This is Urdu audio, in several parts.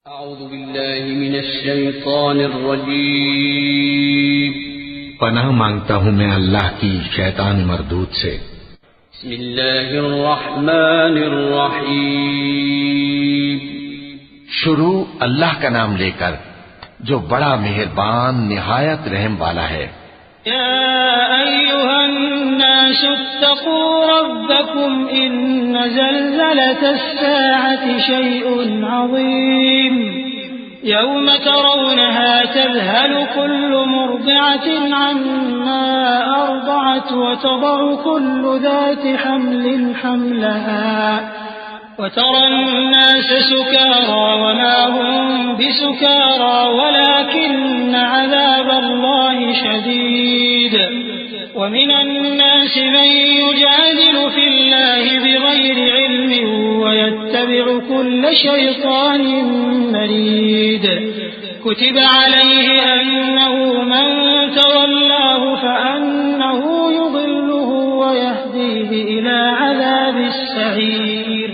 اعوذ باللہ من الشیطان الرجیم پناہ مانگتا ہوں میں اللہ کی شیطان مردود سے۔ بسم اللہ الرحمن الرحیم شروع اللہ کا نام لے کر جو بڑا مہربان نہایت رحم والا ہے۔ یا ایھا الناس اتقوا ربکم ان زلزلة الساعة شیء عظیم یوم ترونها تذهل كل مرضعة عما أرضعت وتضع كل ذات حمل حملها وترى الناس سكارى وما هم بسكارى ولكن عذاب الله شديد ومن الناس من يجادل في الله بغير علم ويتبع كل شيطان مريد كتب عليه أنه من تولاه فأنه يضله ويهديه إلى عذاب السعير۔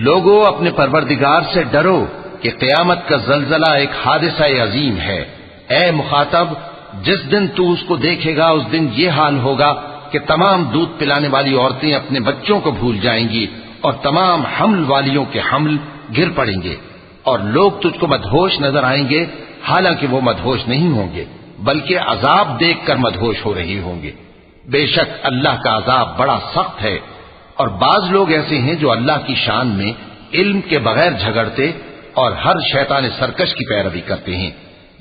لوگو اپنے پروردگار سے ڈرو کہ قیامت کا زلزلہ ایک حادثہ عظیم ہے۔ اے مخاطب، جس دن تو اس کو دیکھے گا اس دن یہ حال ہوگا کہ تمام دودھ پلانے والی عورتیں اپنے بچوں کو بھول جائیں گی اور تمام حمل والیوں کے حمل گر پڑیں گے، اور لوگ تجھ کو مدہوش نظر آئیں گے حالانکہ وہ مدہوش نہیں ہوں گے بلکہ عذاب دیکھ کر مدہوش ہو رہے ہوں گے۔ بے شک اللہ کا عذاب بڑا سخت ہے، اور بعض لوگ ایسے ہیں جو اللہ کی شان میں علم کے بغیر جھگڑتے اور ہر شیطان سرکش کی پیروی کرتے ہیں،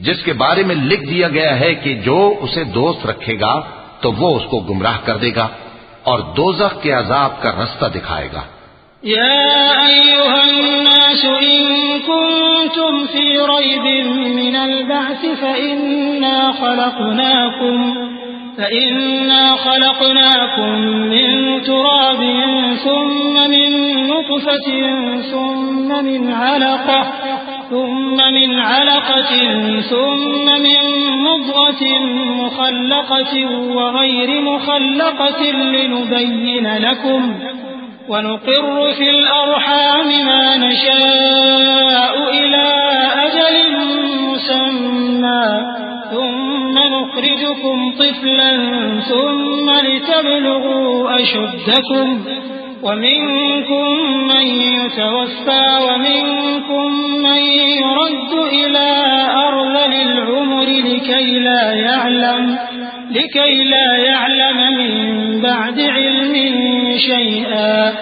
جس کے بارے میں لکھ دیا گیا ہے کہ جو اسے دوست رکھے گا تو وہ اس کو گمراہ کر دے گا اور دوزخ کے عذاب کا رستہ دکھائے گا۔ یا ایھا الناس ان کنتم فی ریب من البعث فإنا خلقناكم من تراب ثم من نطفة ثم من علقة ثم من مضغة مخلقة وغير مخلقة لنبين لكم ونقر في الأرحام ما نشاء إلى أجل مسمى ثم نخرجكم طفلا ثم لتبلغوا أشدكم ومنكم من يتوفى ومنكم من يرد إلى أرذل العمر لكي لا يعلم من بعد علم شيئا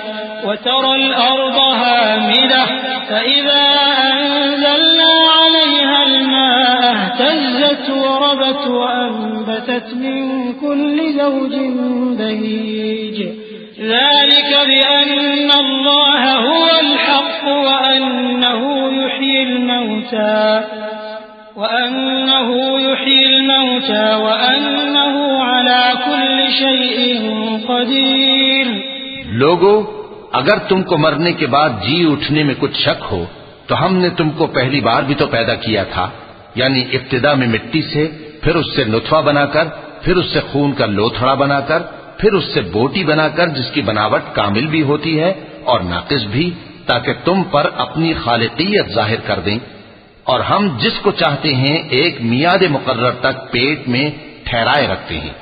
وترى الأرض هامدة فإذا أنزلنا عليها الماء اهتزت وربت وأنبتت من كل زوج بهيج ذلك بأن الله هو الحق وأنه يحيي الموتى وأنه على كل شيء قدير۔ لوگو، اگر تم کو مرنے کے بعد جی اٹھنے میں کچھ شک ہو تو ہم نے تم کو پہلی بار بھی تو پیدا کیا تھا، یعنی ابتدا میں مٹی سے، پھر اس سے نطفہ بنا کر، پھر اس سے خون کا لوتھڑا بنا کر، پھر اس سے بوٹی بنا کر جس کی بناوٹ کامل بھی ہوتی ہے اور ناقص بھی، تاکہ تم پر اپنی خالقیت ظاہر کر دیں۔ اور ہم جس کو چاہتے ہیں ایک میعاد مقرر تک پیٹ میں ٹھہرائے رکھتے ہیں،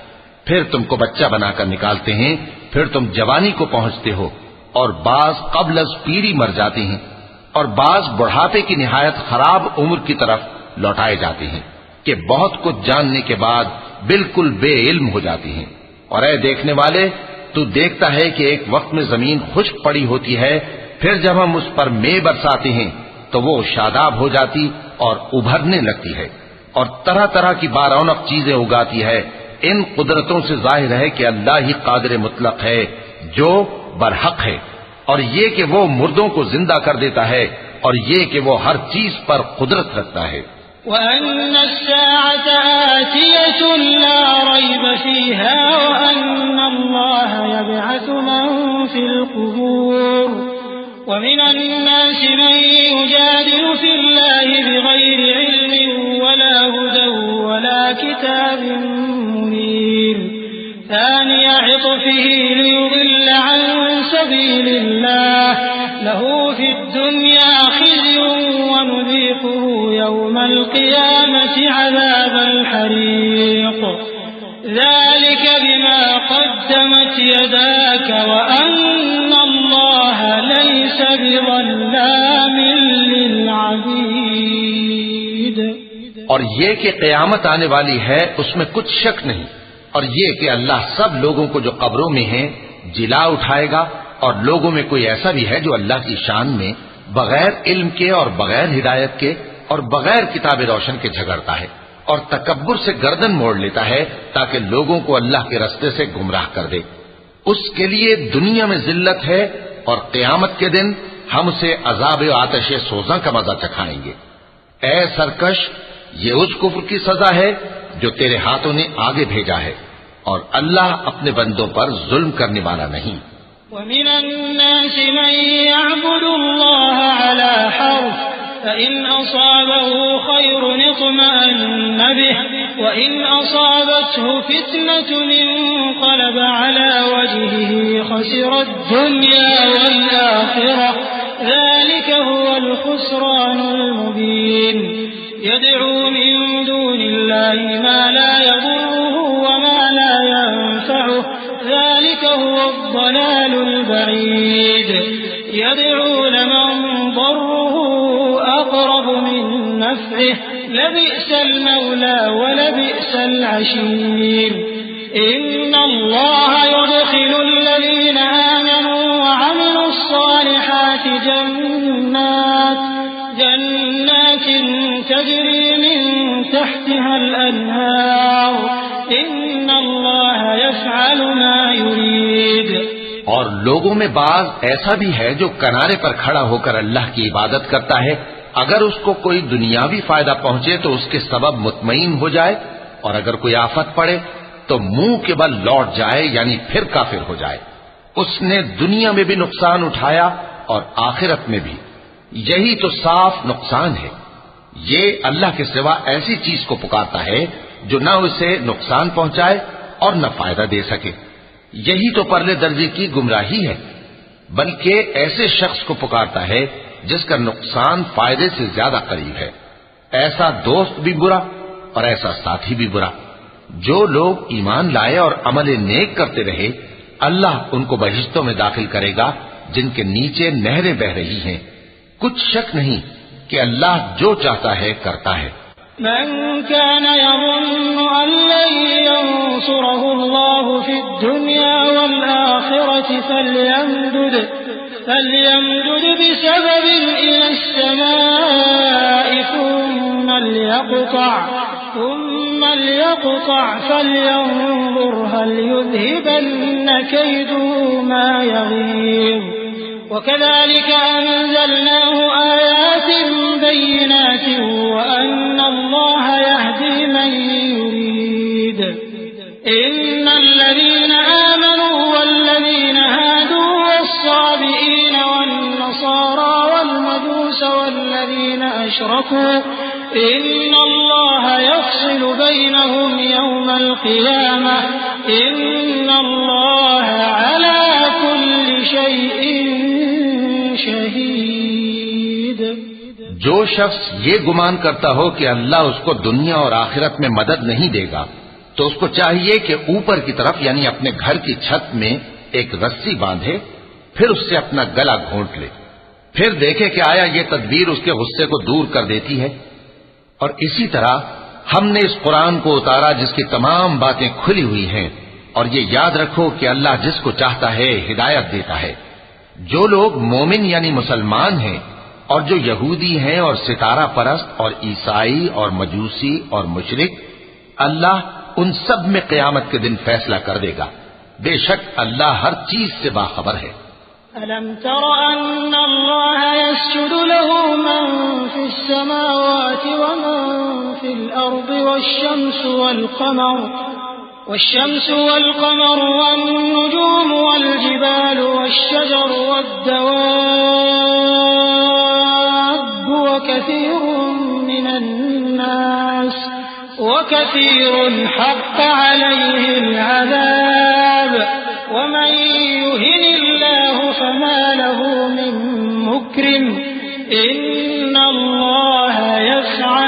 پھر تم کو بچہ بنا کر نکالتے ہیں، پھر تم جوانی کو پہنچتے ہو، اور بعض قبل از پیری مر جاتے ہیں، اور بعض بڑھاپے کی نہایت خراب عمر کی طرف لوٹائے جاتے ہیں کہ بہت کچھ جاننے کے بعد بالکل بے علم ہو جاتی ہیں۔ اور اے دیکھنے والے، تو دیکھتا ہے کہ ایک وقت میں زمین خشک پڑی ہوتی ہے، پھر جب ہم اس پر مے برساتے ہیں تو وہ شاداب ہو جاتی اور ابھرنے لگتی ہے اور طرح طرح کی بارونق چیزیں اگاتی ہے۔ ان قدرتوں سے ظاہر ہے کہ اللہ ہی قادر مطلق ہے جو برحق ہے، اور یہ کہ وہ مردوں کو زندہ کر دیتا ہے، اور یہ کہ وہ ہر چیز پر قدرت رکھتا ہے۔ وَأَنَّ السَّاعَةَ آتِيَةٌ لَا رَيْبَ فِيهَا وَأَنَّ اللَّهَ يَبْعَثُ مَن فِي الْقُبُورِ وَمِنَ النَّاسِ مَن يُجَادِلُ فِي اللَّهِ بِغَيْرِ عِلْمٍ وَلَا هُدًى وَلَا كِتَابٍ مُنِيرٍ ثَانِيَ عِطْفِهِ لِيُضِلَّ عَن سَبِيلِ اللَّهِ لَهُ فِي الدُّنْيَا خِزْيٌ وَنُذِيقُهُ يوم القيامة عذاب الحريق ذلك بما قدمت يداك وأن الله ليس بظلام للعبيد. اور یہ کہ قیامت آنے والی ہے اس میں کچھ شک نہیں، اور یہ کہ اللہ سب لوگوں کو جو قبروں میں ہیں جلا اٹھائے گا، اور لوگوں میں کوئی ایسا بھی ہے جو اللہ کی شان میں بغیر علم کے اور بغیر ہدایت کے اور بغیر کتاب روشن کے جھگڑتا ہے اور تکبر سے گردن موڑ لیتا ہے تاکہ لوگوں کو اللہ کے رستے سے گمراہ کر دے. اس کے لیے دنیا میں ذلت ہے اور قیامت کے دن ہم اسے عذاب آتش سوزاں کا مزہ چکھائیں گے. اے سرکش، یہ اس کفر کی سزا ہے جو تیرے ہاتھوں نے آگے بھیجا ہے، اور اللہ اپنے بندوں پر ظلم کرنے والا نہیں. وَمِنَ النَّاسِ مَن يَعْبُدُ اللَّهَ عَلَى حَرْفٍ فَإِنْ أَصَابَهُ خَيْرٌ اطْمَأَنَّ بِهِ وَإِنْ أَصَابَتْهُ فِتْنَةٌ انقَلَبَ عَلَى وَجْهِهِ خَسِرَ الدُّنْيَا وَالْآخِرَةَ ذَلِكَ هُوَ الْخُسْرَانُ الْمُبِينُ. يَدْعُو مِن دُونِ اللَّهِ مَا لَا يَضُرُّهُ وَمَا لَا يَنفَعُهُ ذلك هو الضلال البعيد. يدعو لمن ضره أقرب من نفعه لبئس المولى ولبئس العشير. إن الله يدخل الذين آمنوا وعملوا الصالحات جنات تجري من تحتها الأنهار إن الله يفعل ما يريد. اور لوگوں میں بعض ایسا بھی ہے جو کنارے پر کھڑا ہو کر اللہ کی عبادت کرتا ہے، اگر اس کو کوئی دنیاوی فائدہ پہنچے تو اس کے سبب مطمئن ہو جائے، اور اگر کوئی آفت پڑے تو منہ کے بل لوٹ جائے، یعنی پھر کافر ہو جائے. اس نے دنیا میں بھی نقصان اٹھایا اور آخرت میں بھی. یہی تو صاف نقصان ہے. یہ اللہ کے سوا ایسی چیز کو پکارتا ہے جو نہ اسے نقصان پہنچائے اور نہ فائدہ دے سکے. یہی تو پرلے درجے کی گمراہی ہے. بلکہ ایسے شخص کو پکارتا ہے جس کا نقصان فائدے سے زیادہ قریب ہے. ایسا دوست بھی برا اور ایسا ساتھی بھی برا. جو لوگ ایمان لائے اور عمل نیک کرتے رہے، اللہ ان کو بہشتوں میں داخل کرے گا جن کے نیچے نہریں بہ رہی ہیں. کچھ شک نہیں کہ اللہ جو چاہتا ہے کرتا ہے. من كان يظن أن لن ينصره الله في الدنيا والآخرة فليمدد بسبب إلى السماء ثم ليقطع فلينظر هل يذهبن كيده ما يغيظ. وكذلك أنزلناه آيات بينات وأن الله يهدي من يريد. إن الذين آمنوا والذين هادوا والصابئين والنصارى والمجوس والذين أشركوا إن الله يفصل بينهم يوم القيامة إن الله على كل شيء شہید. جو شخص یہ گمان کرتا ہو کہ اللہ اس کو دنیا اور آخرت میں مدد نہیں دے گا تو اس کو چاہیے کہ اوپر کی طرف یعنی اپنے گھر کی چھت میں ایک رسی باندھے، پھر اس سے اپنا گلا گھونٹ لے، پھر دیکھے کہ آیا یہ تدبیر اس کے غصے کو دور کر دیتی ہے. اور اسی طرح ہم نے اس قرآن کو اتارا جس کی تمام باتیں کھلی ہوئی ہیں، اور یہ یاد رکھو کہ اللہ جس کو چاہتا ہے ہدایت دیتا ہے. جو لوگ مومن یعنی مسلمان ہیں اور جو یہودی ہیں اور ستارہ پرست اور عیسائی اور مجوسی اور مشرک، اللہ ان سب میں قیامت کے دن فیصلہ کر دے گا. بے شک اللہ ہر چیز سے باخبر ہے. أَلَمْ تَرَ أَنَّ اللَّهَ يَسْجُدُ لَهُ مَن فِي السَّمَاوَاتِ وَمَن فِي الْأَرْضِ والشمس والقمر والنجوم والجبال والشجر والدواب وكثير حق عليه العذاب ومن يهن الله فما له من مكرم إن الله يفعل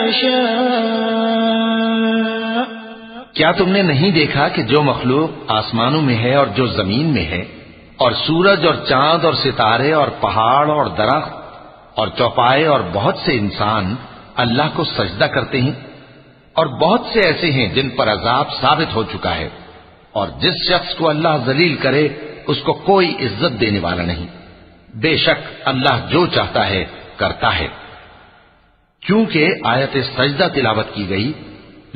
يشاء. کیا تم نے نہیں دیکھا کہ جو مخلوق آسمانوں میں ہے اور جو زمین میں ہے، اور سورج اور چاند اور ستارے اور پہاڑ اور درخت اور چوپائے اور بہت سے انسان اللہ کو سجدہ کرتے ہیں، اور بہت سے ایسے ہیں جن پر عذاب ثابت ہو چکا ہے، اور جس شخص کو اللہ ذلیل کرے اس کو کوئی عزت دینے والا نہیں. بے شک اللہ جو چاہتا ہے کرتا ہے. کیونکہ آیت سجدہ تلاوت کی گئی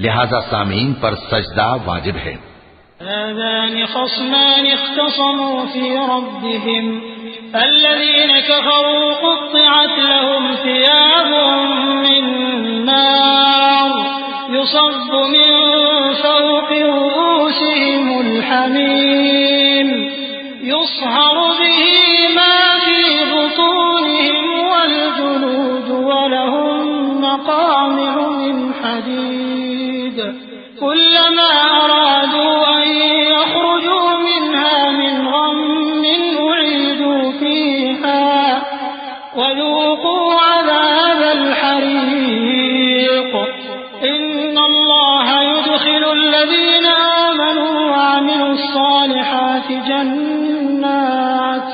لہذا سامعین پر سجدہ واجب ہے. هذان خصمان اختصموا في ربهم الذين كفروا قطعت لهم ثياب من نار يصب من فوق رؤوسهم الحميم يصهر به ما في بطونهم والجلود ولهم مقامع من حديد كلما أرادوا أن يخرجوا منها من غم أعيدوا فيها وذوقوا عذاب الحريق. إن الله يدخل الذين آمنوا وعملوا الصالحات جنات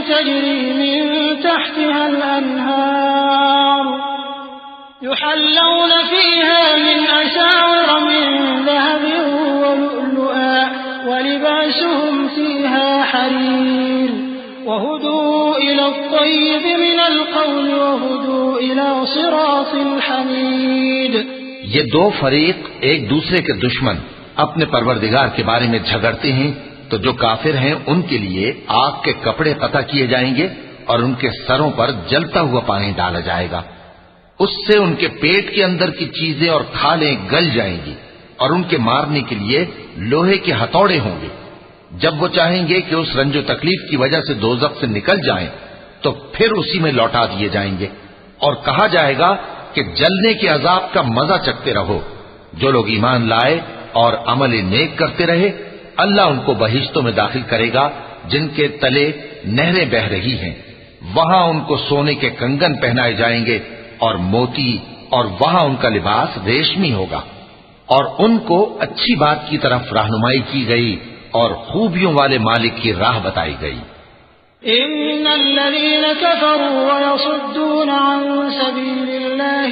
تجري من تحتها الأنهار يحلون فيها من أساور من ذهب ولؤلؤا ولباسهم فيها حرير وهدوا إلى الطيب من القول وهدوا إلى صراط الحميد. یہ دو فریق ایک دوسرے کے دشمن اپنے پروردگار کے بارے میں جھگڑتے ہیں تو جو کافر ہیں ان کے لیے آگ کے کپڑے قطع کیے جائیں گے اور ان کے سروں پر جلتا ہوا پانی ڈالا جائے گا. اس سے ان کے پیٹ کے اندر کی چیزیں اور کھالیں گل جائیں گی اور ان کے مارنے کے لیے لوہے کے ہتھوڑے ہوں گے. جب وہ چاہیں گے کہ اس رنج و تکلیف کی وجہ سے دوزخ سے نکل جائیں تو پھر اسی میں لوٹا دیے جائیں گے اور کہا جائے گا کہ جلنے کے عذاب کا مزہ چکھتے رہو. جو لوگ ایمان لائے اور عمل نیک کرتے رہے اللہ ان کو بہشتوں میں داخل کرے گا جن کے تلے نہریں بہ رہی ہیں. وہاں ان کو سونے کے کنگن پہنائے جائیں گے اور موتی، اور وہاں ان کا لباس ریشمی ہوگا. اور ان کو اچھی بات کی طرف رہنمائی کی گئی اور خوبیوں والے مالک کی راہ بتائی گئی. إن الذين كفروا ويصدون عن سبيل الله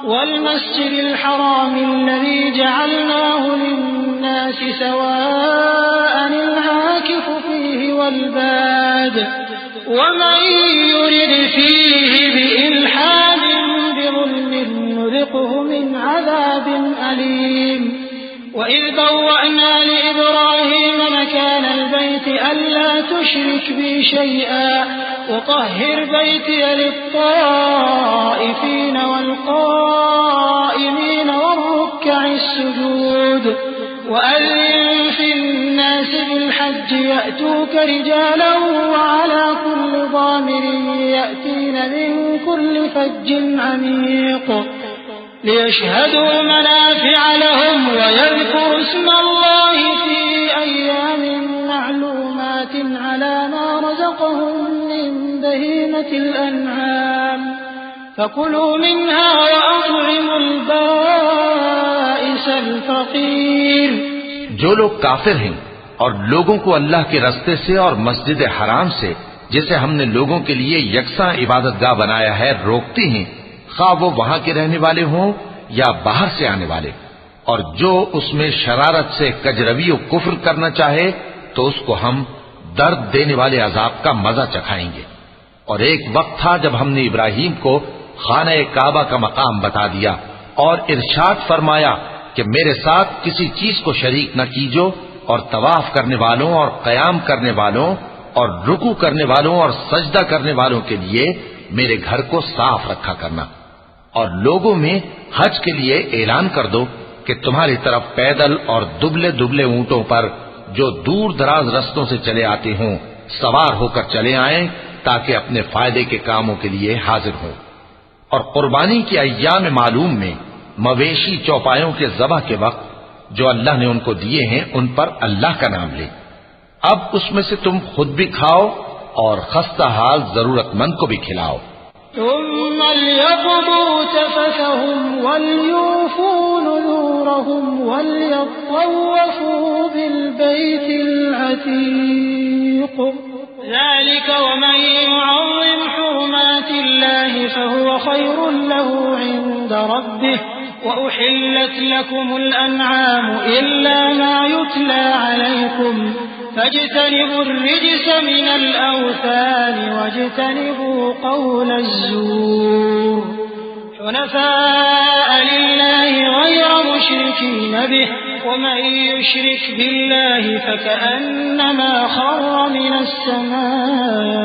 والمسجد الحرام الذي جعلناه للناس سواء العاكف فيه والباد ومن يرد فيه بإلحاد بظلم نذقه من عذاب أليم. وإذ بوأنا لإبراهيم مكان البيت ألا تشرك بي شيئا وطهر بيتي للطائفين والقائمين والركع السجود وأذن في الناس بالحج يأتوك رجالا وعلى كل ضامر يأتين من كل فج عميق ليشهدوا منافع لهم ويذكروا اسم الله في أيام معلومات على ما رزقهم من بهيمة الأنعام فكلوا منها وأطعموا البائس الفقير. جو لوگ کافر ہیں اور لوگوں کو اللہ کے رستے سے اور مسجد حرام سے جسے ہم نے لوگوں کے لیے یکساں عبادت گاہ بنایا ہے روکتے ہیں، خواہ وہ وہاں کے رہنے والے ہوں یا باہر سے آنے والے، اور جو اس میں شرارت سے کجروی و کفر کرنا چاہے تو اس کو ہم درد دینے والے عذاب کا مزہ چکھائیں گے. اور ایک وقت تھا جب ہم نے ابراہیم کو خانہ کعبہ کا مقام بتا دیا اور ارشاد فرمایا کہ میرے ساتھ کسی چیز کو شریک نہ کیجو، اور طواف کرنے والوں اور قیام کرنے والوں اور رکوع کرنے والوں اور سجدہ کرنے والوں کے لیے میرے گھر کو صاف رکھا کرنا. اور لوگوں میں حج کے لیے اعلان کر دو کہ تمہاری طرف پیدل اور دبلے دبلے اونٹوں پر جو دور دراز رستوں سے چلے آتے ہوں سوار ہو کر چلے آئیں تاکہ اپنے فائدے کے کاموں کے لیے حاضر ہوں. اور قربانی کے ایام معلوم میں مویشی چوپایوں کے ذبح کے وقت جو اللہ نے ان کو دیے ہیں ان پر اللہ کا نام لے. اب اس میں سے تم خود بھی کھاؤ اور خستہ حال ضرورت مند کو بھی کھلاؤ۔ ثم ليقضوا تفثهم وليوفوا نذورهم وليطوفوا بالبيت العتيق ذلك ومن يعظم حرمات الله فهو خير له عند ربه وأحلت لكم الأنعام إلا ما يتلى عليكم فاجتنبوا الرجس من الأوثان واجتنبوا قول الزور حنفاء لله غير مشركين به ومن يشرك بالله فكأنما خر من السماء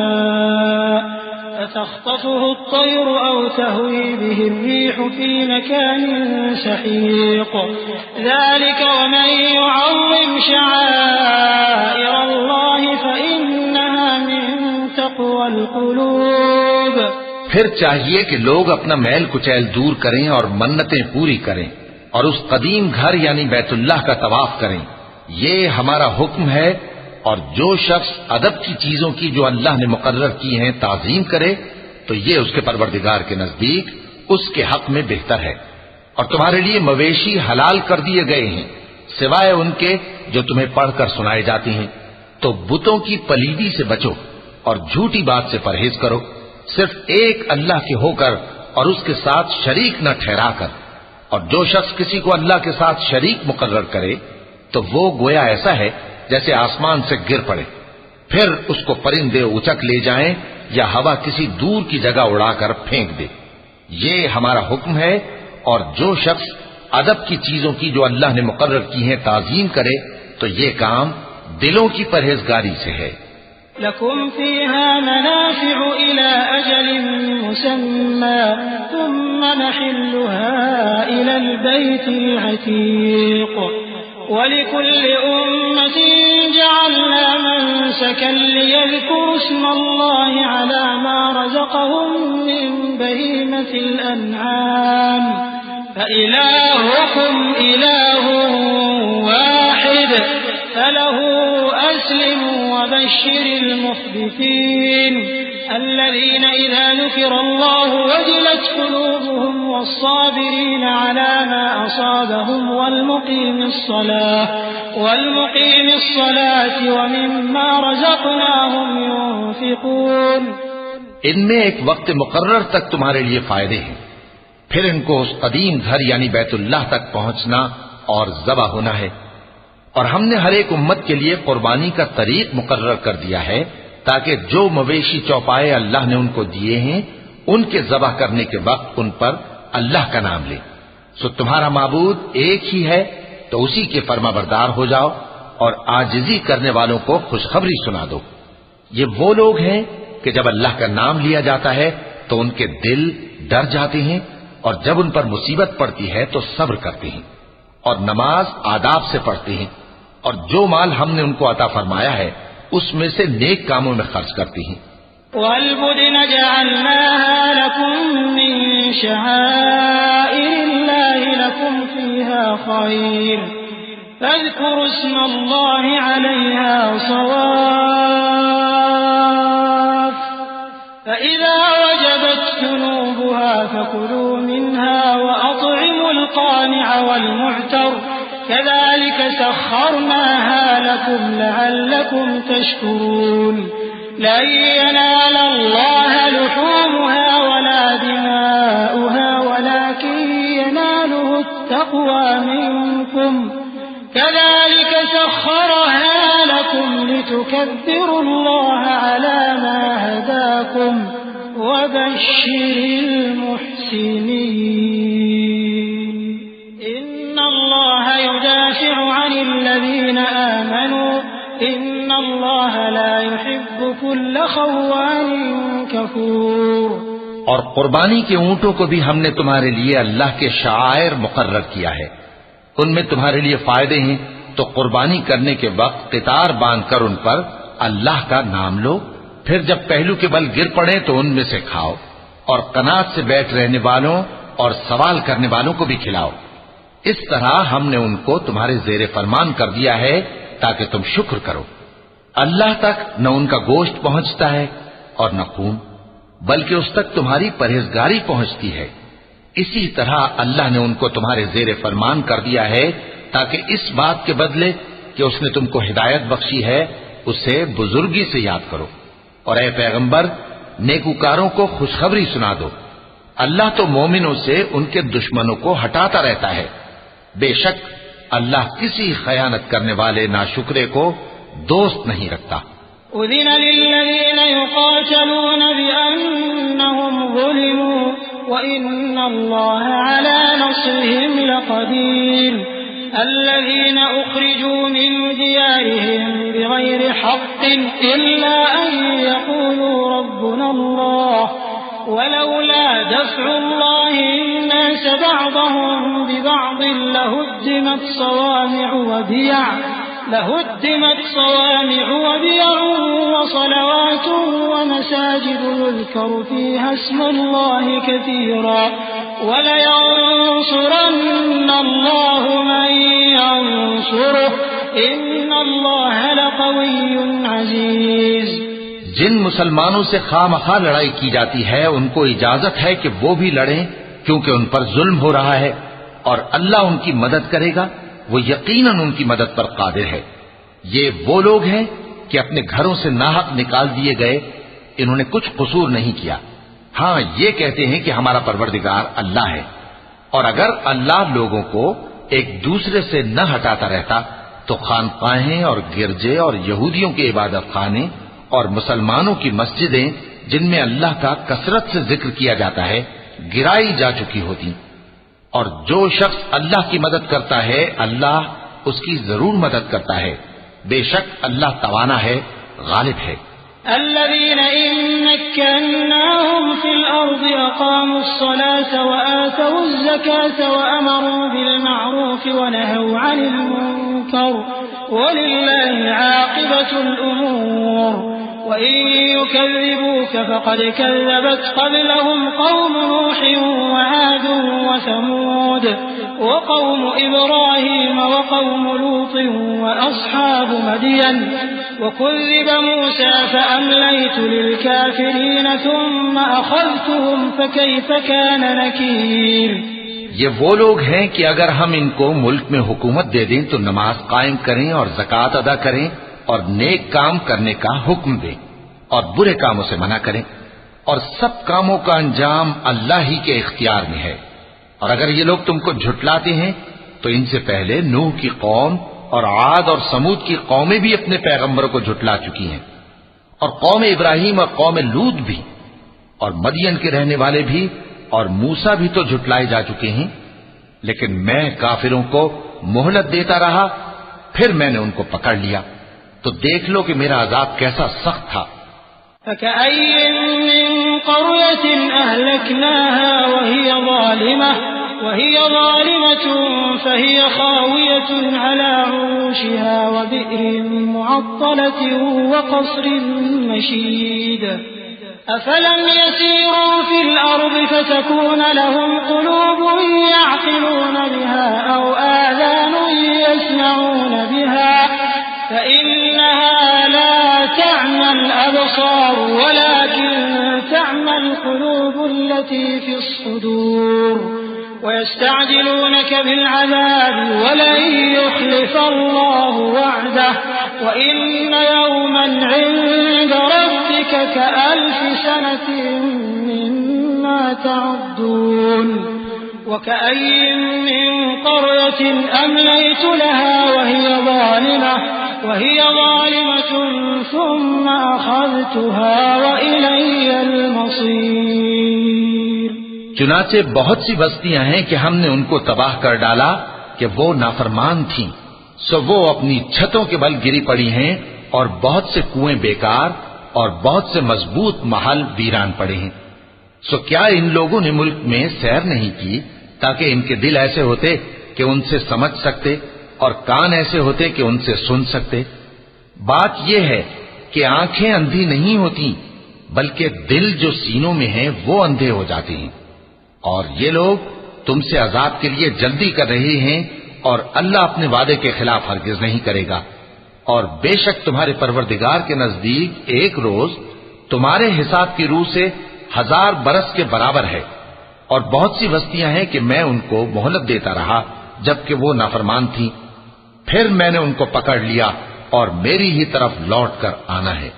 فتخطفه الطير أو تهوي به الريح في مكان سحيق ذلك ومن يعظم شعائر الله فإنها من تقوى القلوب۔ پھر چاہیے کہ لوگ اپنا میل کچیل دور کریں اور منتیں پوری کریں اور اس قدیم گھر یعنی بیت اللہ کا طواف کریں، یہ ہمارا حکم ہے۔ اور جو شخص ادب کی چیزوں کی جو اللہ نے مقرر کی ہیں تعظیم کرے تو یہ اس کے پروردگار کے نزدیک اس کے حق میں بہتر ہے۔ اور تمہارے لیے مویشی حلال کر دیے گئے ہیں سوائے ان کے جو تمہیں پڑھ کر سنائے جاتی ہیں، تو بتوں کی پلیدی سے بچو اور جھوٹی بات سے پرہیز کرو، صرف ایک اللہ کے ہو کر اور اس کے ساتھ شریک نہ ٹھہرا کر۔ اور جو شخص کسی کو اللہ کے ساتھ شریک مقرر کرے تو وہ گویا ایسا ہے جیسے آسمان سے گر پڑے، پھر اس کو پرندے اچک لے جائیں یا ہوا کسی دور کی جگہ اڑا کر پھینک دے۔ یہ ہمارا حکم ہے۔ اور جو شخص ادب کی چیزوں کی جو اللہ نے مقرر کی ہیں تعظیم کرے تو یہ کام دلوں کی پرہیزگاری سے ہے۔ لكم فيها منافع إلى أجل مسمى ثم محلها إلى البيت العتيق ولكل أمة جعلنا منسكا ليذكروا اسم الله على ما رزقهم من بهيمة الأنعام فإلهكم إله واحد فله أسلموا وبشر المخبتين الذين إذا ذكر الله وجلت قلوبهم والصابرين على ما أصابهم والمقيم الصلاة ومما رزقناهم ينفقون۔ ان میں ایک وقت مقرر تک تمہارے لیے فائدے ہیں، پھر ان کو اس قدیم گھر یعنی بیت اللہ تک پہنچنا اور ذبح ہونا ہے۔ اور ہم نے ہر ایک امت کے لیے قربانی کا طریق مقرر کر دیا ہے تاکہ جو مویشی چوپائے اللہ نے ان کو دیے ہیں ان کے ذبح کرنے کے وقت ان پر اللہ کا نام لے۔ سو تمہارا معبود ایک ہی ہے تو اسی کے فرما بردار ہو جاؤ اور عاجزی کرنے والوں کو خوشخبری سنا دو۔ یہ وہ لوگ ہیں کہ جب اللہ کا نام لیا جاتا ہے تو ان کے دل ڈر جاتے ہیں اور جب ان پر مصیبت پڑتی ہے تو صبر کرتے ہیں اور نماز آداب سے پڑھتے ہیں، اور جو مال ہم نے ان کو عطا فرمایا ہے اس میں سے نیک کاموں میں خرچ کرتی ہیں۔ وَالْبُدْنَ جَعَلْنَاهَا لَكُم مِّن شَعَائِرِ اللَّهِ لَكُمْ فِيهَا خَيْرٌ فَاذْكُرُوا اسْمَ اللَّهِ عَلَيْهَا صَوَافَّ فَإِذَا وَجَبَتْ جُنُوبُهَا فَكُلُوا مِنْهَا وَأَطْعِمُوا الْقَانِعَ وَالْمُعْتَرَّ كَذَلِكَ سَخَّرْنَاهَا لَكُمْ لَعَلَّكُمْ تَشْكُرُونَ لَن يَنَالَ اللَّهَ لُحُومُهَا وَلَا دِمَاؤُهَا وَلَكِن يَنَالُهُ التَّقْوَى مِنكُمْ كَذَلِكَ سَخَّرَهَا لَكُمْ لِتُكَبِّرُوا اللَّهَ عَلَى مَا هَدَاكُمْ وَبَشِّرِ الْمُحْسِنِينَ إِنَّ اللَّهَ يُدَافِعُ عَنِ الَّذِينَ آمَنُوا إِنَّ اللَّهَ لَا يُحِبُّ كُلَّ خَوَّانٍ كَفُورٍ۔ اور قربانی کے اونٹوں کو بھی ہم نے تمہارے لیے اللہ کے شعائر مقرر کیا ہے، ان میں تمہارے لیے فائدے ہیں، تو قربانی کرنے کے وقت قطار باندھ کر ان پر اللہ کا نام لو، پھر جب پہلو کے بل گر پڑے تو ان میں سے کھاؤ، اور قناعت سے بیٹھ رہنے والوں اور سوال کرنے والوں کو بھی کھلاؤ۔ اس طرح ہم نے ان کو تمہارے زیر فرمان کر دیا ہے تاکہ تم شکر کرو۔ اللہ تک نہ ان کا گوشت پہنچتا ہے اور نہ خون، بلکہ اس تک تمہاری پرہیزگاری پہنچتی ہے۔ اسی طرح اللہ نے ان کو تمہارے زیر فرمان کر دیا ہے تاکہ اس بات کے بدلے کہ اس نے تم کو ہدایت بخشی ہے اسے بزرگی سے یاد کرو۔ اور اے پیغمبر، نیکوکاروں کو خوشخبری سنا دو، اللہ تو مومنوں سے ان کے دشمنوں کو ہٹاتا رہتا ہے، بے شک اللہ کسی خیانت کرنے والے ناشکرے کو دوست نہیں رکھتا۔ أذن للذين يقاتلون بأنهم ظلموا وإن الله على نصرهم لقدير الذين أخرجوا من ديارهم بغير حق إلا أن يقولوا ربنا الله ولولا دفع الله الناس بعضهم ببعض لهدمت صوامع وبيع وصلوات ومساجد يذكر فيها اسم الله كثيرا ولينصرن الله من ينصره إن الله لقوي عزيز۔ جن مسلمانوں سے خواہ لڑائی کی جاتی ہے ان کو اجازت ہے کہ وہ بھی لڑیں، کیونکہ ان پر ظلم ہو رہا ہے، اور اللہ ان کی مدد کرے گا، وہ یقیناً ان کی مدد پر قادر ہے۔ یہ وہ لوگ ہیں کہ اپنے گھروں سے ناحق نکال دیے گئے، انہوں نے کچھ قصور نہیں کیا، ہاں یہ کہتے ہیں کہ ہمارا پروردگار اللہ ہے۔ اور اگر اللہ لوگوں کو ایک دوسرے سے نہ ہٹاتا رہتا تو خانقاہیں اور گرجے اور یہودیوں کے عبادت خانے اور مسلمانوں کی مسجدیں جن میں اللہ کا کثرت سے ذکر کیا جاتا ہے گرائی جا چکی ہوتی۔ اور جو شخص اللہ کی مدد کرتا ہے اللہ اس کی ضرور مدد کرتا ہے، بے شک اللہ توانا ہے، غالب ہے۔ الذين إن مكناهم في الأرض أقاموا الصلاة وآتوا الزكاة وأمروا بالمعروف ونهوا عن المنكر ولله عاقبة الأمور وإن يكذبوك فقد كذبت قبلهم قوم نوح وعاد وثمود وقوم إبراهيم وقوم لوط وأصحاب مدين وكذب موسى فأمليت للكافرين ثم أخذتهم فكيف كان نكير۔ یہ وہ لوگ ہیں کہ اگر ہم ان کو ملک میں حکومت دے دیں تو نماز قائم کریں اور زکوٰۃ ادا کریں اور نیک کام کرنے کا حکم دیں اور برے کاموں سے منع کریں، اور سب کاموں کا انجام اللہ ہی کے اختیار میں ہے۔ اور اگر یہ لوگ تم کو جھٹلاتے ہیں تو ان سے پہلے نوح کی قوم اور عاد اور سمود کی قومیں بھی اپنے پیغمبروں کو جھٹلا چکی ہیں، اور قوم ابراہیم اور قوم لوط بھی، اور مدین کے رہنے والے بھی، اور موسیٰ بھی تو جھٹلائے جا چکے ہیں، لیکن میں کافروں کو مہلت دیتا رہا، پھر میں نے ان کو پکڑ لیا، تو دیکھ لو کہ میرا عذاب کیسا سخت تھا۔ فكأي من قرية أهلكناها وهي ظالمة فهي خاوية على عروشها وبئر معطلة وقصر مشيد أفلم يسيروا في الأرض فتكون لهم قلوب يعقلون بها أو آذان يسمعون بها فإنها لا تعمى الأبصار ولكن تعمى القلوب التي في الصدور ويستعجلونك بالعذاب ولن يخلف الله وعده وإن يوما عند ربك كألف سنة مما تعدون وكأي من قرية أمليت لها وهي ظالمة ثم أخذتها وإلي المصير۔ چنانچہ بہت سی بستیاں ہیں کہ ہم نے ان کو تباہ کر ڈالا کہ وہ نافرمان تھیں، سو وہ اپنی چھتوں کے بل گری پڑی ہیں، اور بہت سے کنویں بیکار اور بہت سے مضبوط محل ویران پڑے ہیں۔ سو کیا ان لوگوں نے ملک میں سیر نہیں کی تاکہ ان کے دل ایسے ہوتے کہ ان سے سمجھ سکتے اور کان ایسے ہوتے کہ ان سے سن سکتے؟ بات یہ ہے کہ آنکھیں اندھی نہیں ہوتی، بلکہ دل جو سینوں میں ہیں وہ اندھے ہو جاتے ہیں۔ اور یہ لوگ تم سے عذاب کے لیے جلدی کر رہے ہیں، اور اللہ اپنے وعدے کے خلاف ہرگز نہیں کرے گا، اور بے شک تمہارے پروردگار کے نزدیک ایک روز تمہارے حساب کی روح سے 1000 برس کے برابر ہے، اور بہت سی بستیاں ہیں کہ میں ان کو مہلت دیتا رہا جبکہ وہ نافرمان تھیں، پھر میں نے ان کو پکڑ لیا اور میری ہی طرف لوٹ کر آنا ہے۔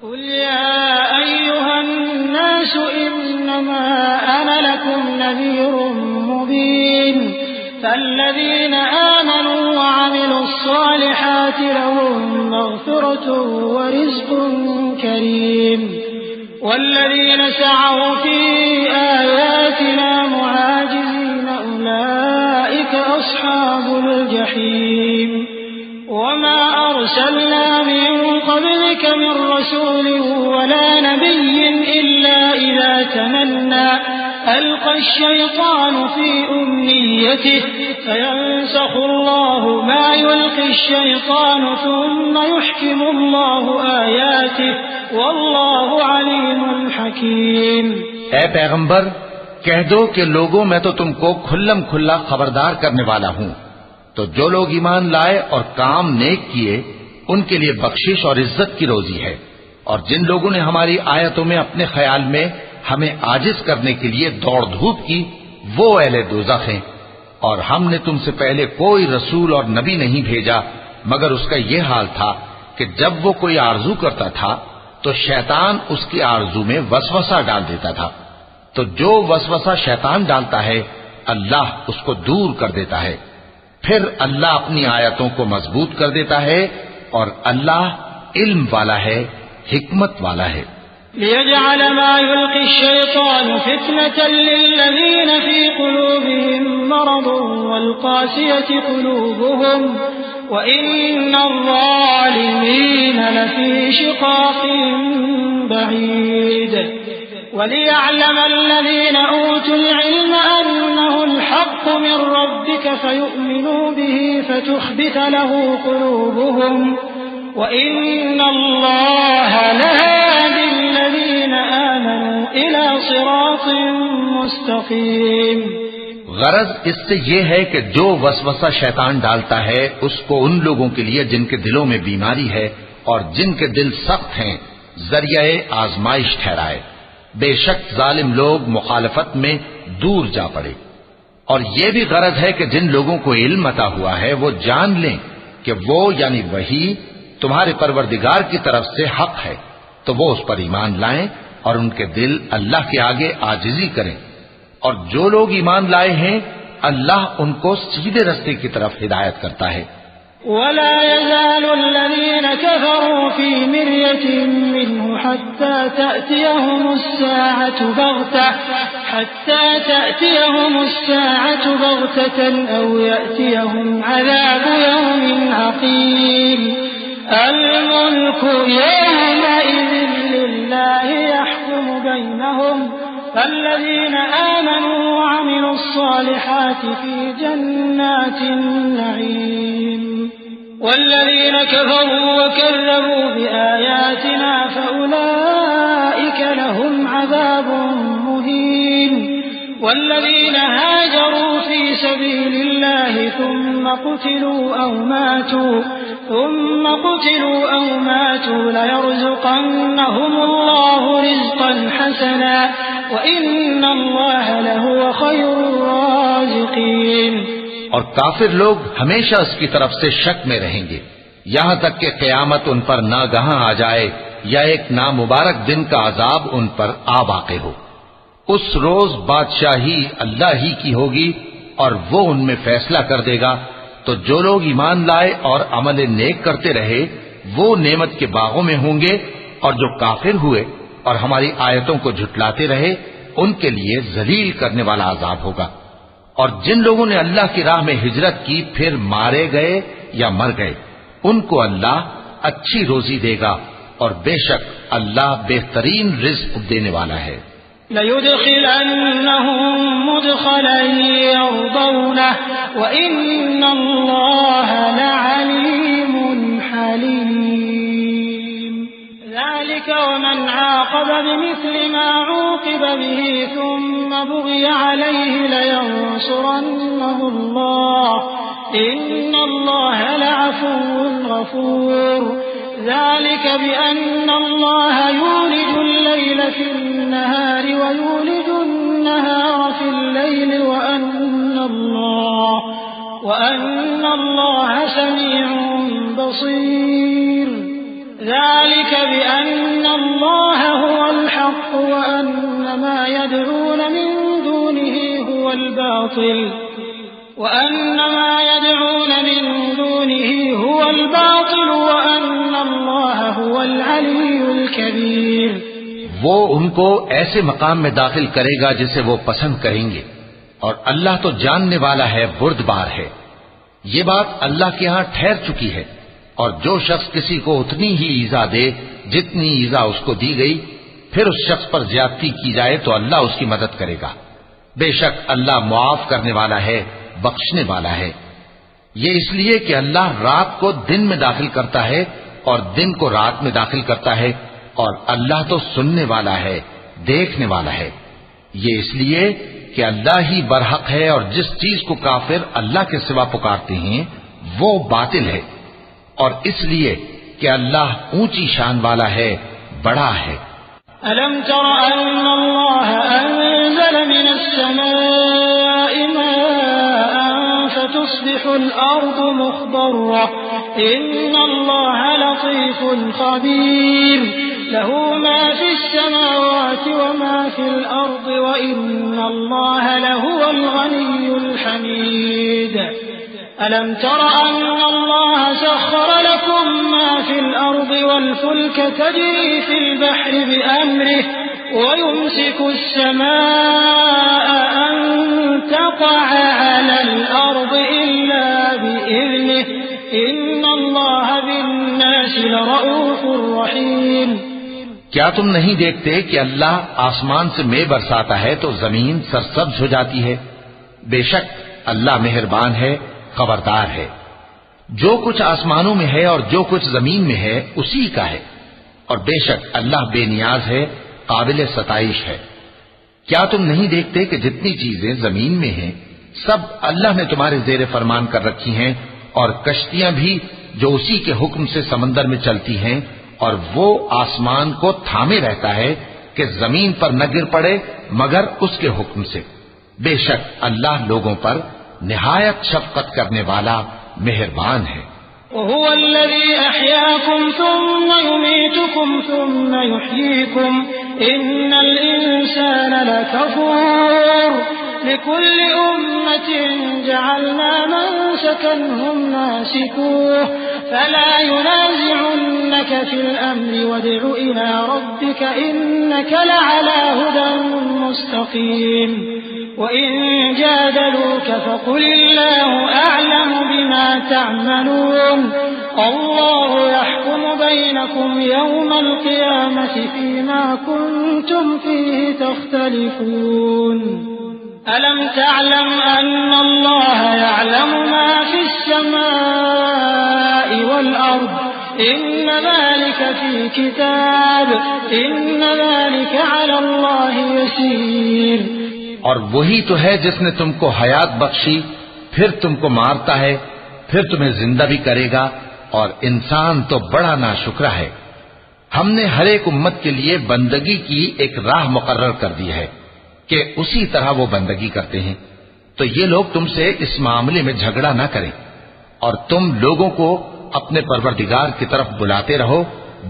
قل يا أيها الناس إنما أنا لكم نذير مبين فالذين آمنوا وعملوا الصالحات لهم مغفرة ورزق كريم والذين سعوا في آياتنا معاجزين أولئك أصحاب الجحيم وما أرسلنا من قبلك من رسول ولا نبي إلا إذا تمنى ألقى الشيطان في أمنيته فينسخ الله ما يلقي الشيطان ثم يحكم الله آياته والله عليم حكيم۔ اے پیغمبر کہہ دو کہ لوگوں میں تو تم کو کھلم کھلا خبردار کرنے والا ہوں، تو جو لوگ ایمان لائے اور کام نیک کیے ان کے لیے بخشش اور عزت کی روزی ہے، اور جن لوگوں نے ہماری آیتوں میں اپنے خیال میں ہمیں عاجز کرنے کے لیے دوڑ دھوپ کی وہ اہل دوزخ ہیں۔ اور ہم نے تم سے پہلے کوئی رسول اور نبی نہیں بھیجا مگر اس کا یہ حال تھا کہ جب وہ کوئی آرزو کرتا تھا تو شیطان اس کی آرزو میں وسوسہ ڈال دیتا تھا، تو جو وسوسہ شیطان ڈالتا ہے اللہ اس کو دور کر دیتا ہے، پھر اللہ اپنی آیتوں کو مضبوط کر دیتا ہے، اور اللہ علم والا ہے، حکمت والا ہے۔ ليجعل ما يلقي الشيطان فتنة للذين في قلوبهم مرض والقاسية قلوبهم وإن الظالمين لفي شقاق بعيد وليعلم الذين أوتوا العلم أنه الحق من ربك فيؤمنوا به فتخبت له قلوبهم وإن الله لهادي الذين آمنوا إلى صراط مستقيم۔ غرض اس سے یہ ہے کہ جو وسوسہ شیطان ڈالتا ہے اس کو ان لوگوں کے لیے جن کے دلوں میں بیماری ہے اور جن کے دل سخت ہیں ذریعہ آزمائش ٹھہرائے، بے شک ظالم لوگ مخالفت میں دور جا پڑے۔ اور یہ بھی غرض ہے کہ جن لوگوں کو علم عطا ہوا ہے وہ جان لیں کہ وہ یعنی وحی تمہارے پروردگار کی طرف سے حق ہے، تو وہ اس پر ایمان لائیں اور ان کے دل اللہ کے آگے عاجزی کریں، اور جو لوگ ایمان لائے ہیں اللہ ان کو سیدھے رستے کی طرف ہدایت کرتا ہے۔ ولا يزال الذين كفروا في مرية منه حتى تأتيهم الساعة بغتة أو يأتيهم عذاب يوم عقيم الملك يومئذ لله يحكم بينهم فالذين آمنوا وعملوا الصالحات في جنات النعيم والذين كفروا وكذبوا بآياتنا فأولئك لهم عذاب مهين والذين هاجروا في سبيل الله ثم قتلوا أو ماتوا ليرزقنهم الله رزقا حسنا وإن الله لهو خير الرازقين۔ اور کافر لوگ ہمیشہ اس کی طرف سے شک میں رہیں گے یہاں تک کہ قیامت ان پر ناگہاں آ جائے یا ایک نامبارک دن کا عذاب ان پر آ واقع ہو۔ اس روز بادشاہی اللہ ہی کی ہوگی اور وہ ان میں فیصلہ کر دے گا، تو جو لوگ ایمان لائے اور عمل نیک کرتے رہے وہ نعمت کے باغوں میں ہوں گے، اور جو کافر ہوئے اور ہماری آیتوں کو جھٹلاتے رہے ان کے لیے ذلیل کرنے والا عذاب ہوگا۔ اور جن لوگوں نے اللہ کی راہ میں ہجرت کی پھر مارے گئے یا مر گئے ان کو اللہ اچھی روزی دے گا، اور بے شک اللہ بہترین رزق دینے والا ہے۔ لَيُدْخِلَنَّهُمْ مُدْخَلًا يَرْضَوْنَهُ وَإِنَّ اللَّهَ لَعَلِيمٌ حَلِيمٌ ذَلِكَ وَمَنْ عَاقَبَ بِمِثْلِ مَا عُوقِبَ بِهِ ثُمَّ بُغِيَ عَلَيْهِ لَيَنصُرَنَّهُ اللَّهُ إِنَّ اللَّهَ لَعَفُوٌّ غفور ذلك بأن الله يولج الليل في النهار ويولج النهار في الليل وأن الله سميع بصير ذلك بأن الله هو الحق وأن ما يدعون من دونه هو الباطل وأن الله هو العلي الكبير. وہ ان کو ایسے مقام میں داخل کرے گا جسے وہ پسند کریں گے، اور اللہ تو جاننے والا ہے، بردبار ہے. یہ بات اللہ کے ہاں ٹھہر چکی ہے، اور جو شخص کسی کو اتنی ہی ایذا دے جتنی ایذا اس کو دی گئی، پھر اس شخص پر زیادتی کی جائے تو اللہ اس کی مدد کرے گا. بے شک اللہ معاف کرنے والا ہے، بخشنے والا ہے. یہ اس لیے کہ اللہ رات کو دن میں داخل کرتا ہے اور دن کو رات میں داخل کرتا ہے، اور اللہ تو سننے والا ہے، دیکھنے والا ہے. یہ اس لیے کہ اللہ ہی برحق ہے، اور جس چیز کو کافر اللہ کے سوا پکارتے ہیں وہ باطل ہے، اور اس لیے کہ اللہ اونچی شان والا ہے، بڑا ہے. ألم تر أن الله أنزل من السماء ماء فتصبح الأرض مخضرة إن الله لطيف خبير له ما في السماوات وما في الأرض وإن الله لهو الغني الحميد. ألم تر أن الله سخر لكم ما في الأرض والفلك تجري في البحر بأمره ويمسك السماء أن تقع على الأرض إلا بإذنه إن الله بالناس لرؤوف رحيم. کیا تم نہیں دیکھتے کہ اللہ آسمان سے مے برساتا ہے تو زمین سرسبز ہو جاتی ہے؟ بے شک اللہ مہربان ہے، خبردار ہے. جو کچھ آسمانوں میں ہے اور جو کچھ زمین میں ہے اسی کا ہے، اور بے شک اللہ بے نیاز ہے، قابل ستائش ہے. کیا تم نہیں دیکھتے کہ جتنی چیزیں زمین میں ہیں سب اللہ نے تمہارے زیر فرمان کر رکھی ہیں، اور کشتیاں بھی جو اسی کے حکم سے سمندر میں چلتی ہیں، اور وہ آسمان کو تھامے رہتا ہے کہ زمین پر نہ گر پڑے مگر اس کے حکم سے. بے شک اللہ لوگوں پر نہایت شفقت کرنے والا مہربان ہے. وهو الذي أحياكم ثم يميتكم ثم يحييكم إن الإنسان لكفور لكل أمة جعلنا منسكا هم ناسكوه فلا ينازعنك في الأمر وادع إلى ربك إنك لعلى هدى مستقيم. وإن جادلوك فقل الله أعلم بما تعملون الله يحكم بينكم يوم القيامة فيما كنتم فيه تختلفون. ألم تعلم أن الله يعلم ما في السماء والأرض إن ذلك في كتاب إن ذلك على الله يسير. اور وہی تو ہے جس نے تم کو حیات بخشی، پھر تم کو مارتا ہے، پھر تمہیں زندہ بھی کرے گا، اور انسان تو بڑا ناشکرا ہے. ہم نے ہر ایک امت کے لیے بندگی کی ایک راہ مقرر کر دی ہے کہ اسی طرح وہ بندگی کرتے ہیں. تو یہ لوگ تم سے اس معاملے میں جھگڑا نہ کریں، اور تم لوگوں کو اپنے پروردگار کی طرف بلاتے رہو،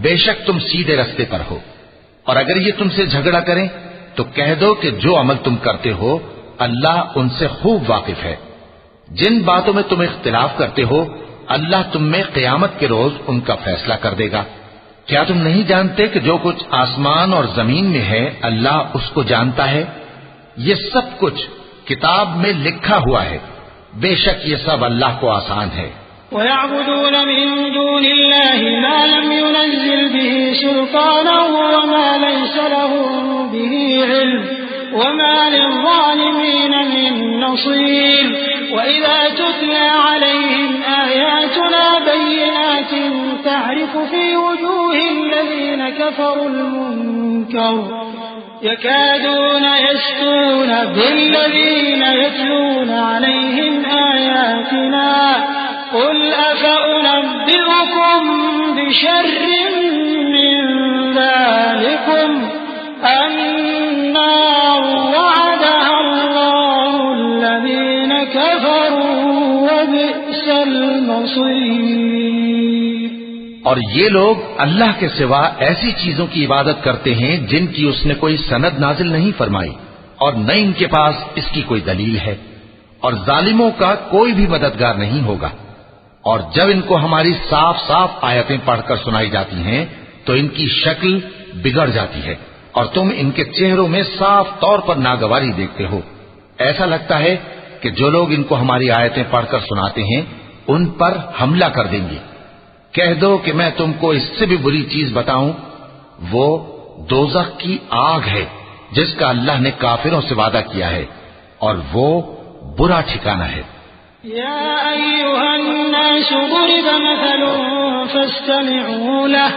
بے شک تم سیدھے رستے پر ہو. اور اگر یہ تم سے جھگڑا کریں تو کہہ دو کہ جو عمل تم کرتے ہو اللہ ان سے خوب واقف ہے. جن باتوں میں تم اختلاف کرتے ہو اللہ تم میں قیامت کے روز ان کا فیصلہ کر دے گا. کیا تم نہیں جانتے کہ جو کچھ آسمان اور زمین میں ہے اللہ اس کو جانتا ہے؟ یہ سب کچھ کتاب میں لکھا ہوا ہے. بے شک یہ سب اللہ کو آسان ہے. وَيَعْبُدُونَ مِن دُونِ اللَّهِ مَا لَمْ يُنَزِّلْ بِهِ سُلْطَانًا وَمَا لَيْسَ لَهُم بِهِ عِلْمٌ وَمَا لِلظَّالِمِينَ مِن نَّصِيرٍ. وَإِذَا تُتْلَىٰ عَلَيْهِمْ آيَاتُنَا بَيِّنَاتٍ تَعْرِفُ فِي وُجُوهِ الَّذِينَ كَفَرُوا الْمُنكَرَ يَكَادُونَ يَسْطُونَ بِالَّذِينَ يَتْلُونَ عَلَيْهِمْ آيَاتِنَا قُلْ أَفَأُنَبِّئُكُم شر من ذلكم النار وعدها الله الذين كفروا وبئس المصير۔ اور یہ لوگ اللہ کے سوا ایسی چیزوں کی عبادت کرتے ہیں جن کی اس نے کوئی سند نازل نہیں فرمائی اور نہ ان کے پاس اس کی کوئی دلیل ہے، اور ظالموں کا کوئی بھی مددگار نہیں ہوگا۔ اور جب ان کو ہماری صاف صاف آیتیں پڑھ کر سنائی جاتی ہیں تو ان کی شکل بگڑ جاتی ہے اور تم ان کے چہروں میں صاف طور پر ناگواری دیکھتے ہو۔ ایسا لگتا ہے کہ جو لوگ ان کو ہماری آیتیں پڑھ کر سناتے ہیں ان پر حملہ کر دیں گے۔ کہہ دو کہ میں تم کو اس سے بھی بری چیز بتاؤں، وہ دوزخ کی آگ ہے جس کا اللہ نے کافروں سے وعدہ کیا ہے، اور وہ برا ٹھکانہ ہے۔ يا أيها الناس ضرب مثل فاستمعوا له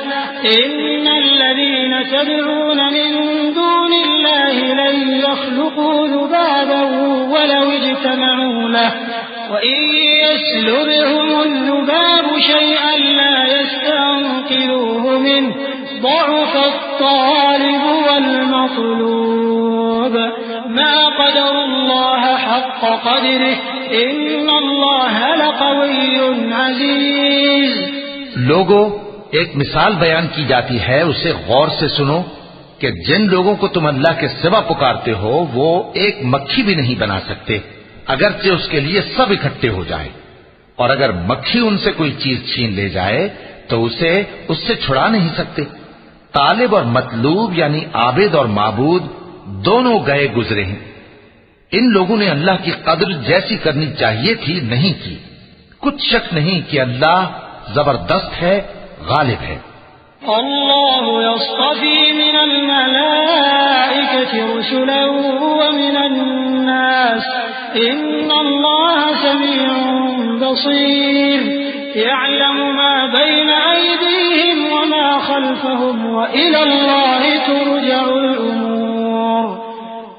إن الذين تدعون من دون الله لن يخلقوا ذبابا ولو اجتمعوا له وإن يسلبهم الذباب شيئا لا يستنقذوه منه ضعف الطالب والمطلوب ما قدر الله حق قدره إن الله لقوي عزيز۔ لوگوں، ایک مثال بیان کی جاتی ہے، اسے غور سے سنو کہ جن لوگوں کو تم اللہ کے سوا پکارتے ہو وہ ایک مکھی بھی نہیں بنا سکتے اگرچہ اس کے لیے سب اکٹھے ہو جائیں، اور اگر مکھی ان سے کوئی چیز چھین لے جائے تو اسے اس سے چھڑا نہیں سکتے۔ طالب اور مطلوب یعنی عابد اور معبود دونوں گئے گزرے ہیں۔ ان لوگوں نے اللہ کی قدر جیسی کرنی چاہیے تھی نہیں کی۔ کچھ شک نہیں کہ اللہ زبردست ہے، غالب ہے۔ اللہ يصطفی من الملائکة رسلا ومن الناس ان اللہ سمیع بصیر يعلم ما بين أيديهم وما خلفهم وإلى الله ترجع الأمور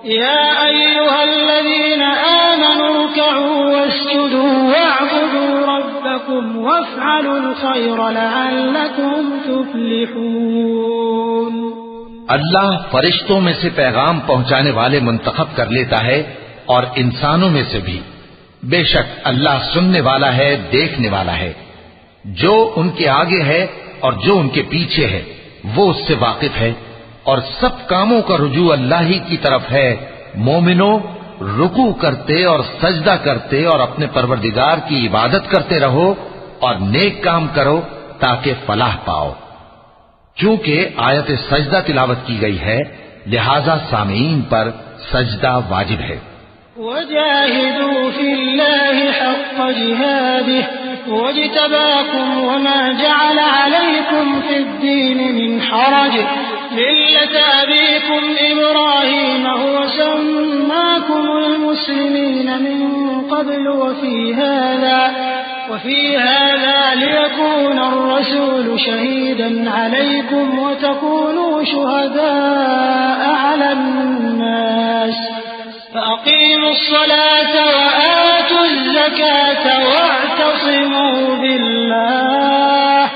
يا أيها الذين آمنوا اركعوا واسجدوا واعبدوا ربكم وافعلوا الخير لعلكم تفلحون۔ اللہ فرشتوں میں سے پیغام پہنچانے والے منتخب کر لیتا ہے اور انسانوں میں سے بھی۔ بے شک اللہ سننے والا ہے، دیکھنے والا ہے۔ جو ان کے آگے ہے اور جو ان کے پیچھے ہے وہ اس سے واقف ہے، اور سب کاموں کا رجوع اللہ ہی کی طرف ہے۔ مومنوں، رکوع کرتے اور سجدہ کرتے اور اپنے پروردگار کی عبادت کرتے رہو اور نیک کام کرو تاکہ فلاح پاؤ۔ چونکہ آیت سجدہ تلاوت کی گئی ہے لہذا سامعین پر سجدہ واجب ہے۔ وجاهدوا في الله حق جهاده واجتباكم وما جعل عليكم في الدين من حرج ملة أبيكم إبراهيم هو سماكم المسلمين من قبل وفي هذا ليكون الرسول شهيدا عليكم وتكونوا شهداء على الناس فأقيموا الصلاة وآتوا الزكاة واعتصموا بالله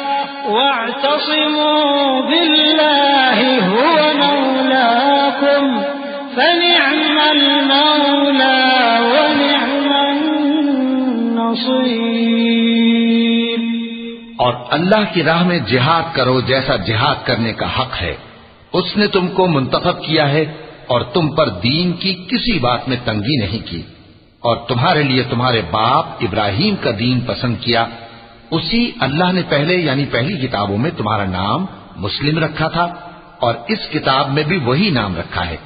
هو مولاكم فنعم المولى ونعم النصير۔ اور اللہ کی راہ میں جہاد کرو جیسا جہاد کرنے کا حق ہے۔ اس نے تم کو منتخب کیا ہے اور تم پر دین کی کسی بات میں تنگی نہیں کی، اور تمہارے لیے تمہارے باپ ابراہیم کا دین پسند کیا۔ اسی اللہ نے پہلے یعنی پہلی کتابوں میں تمہارا نام مسلم رکھا تھا، اور اس کتاب میں بھی وہی نام رکھا ہے۔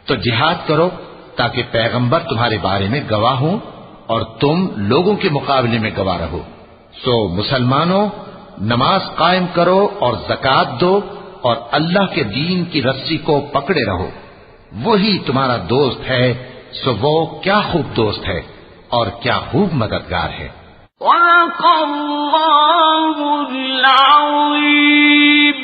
تو جہاد کرو تاکہ پیغمبر تمہارے بارے میں گواہ ہوں اور تم لوگوں کے مقابلے میں گواہ رہو۔ سو مسلمانوں، نماز قائم کرو اور زکوٰۃ دو اور اللہ کے دین کی رسی کو پکڑے رہو، وہی تمہارا دوست ہے۔ سو وہ کیا خوب دوست ہے اور کیا خوب مددگار ہے۔ وَصَدَقَ اللَّهُ الْعَظِيمُ۔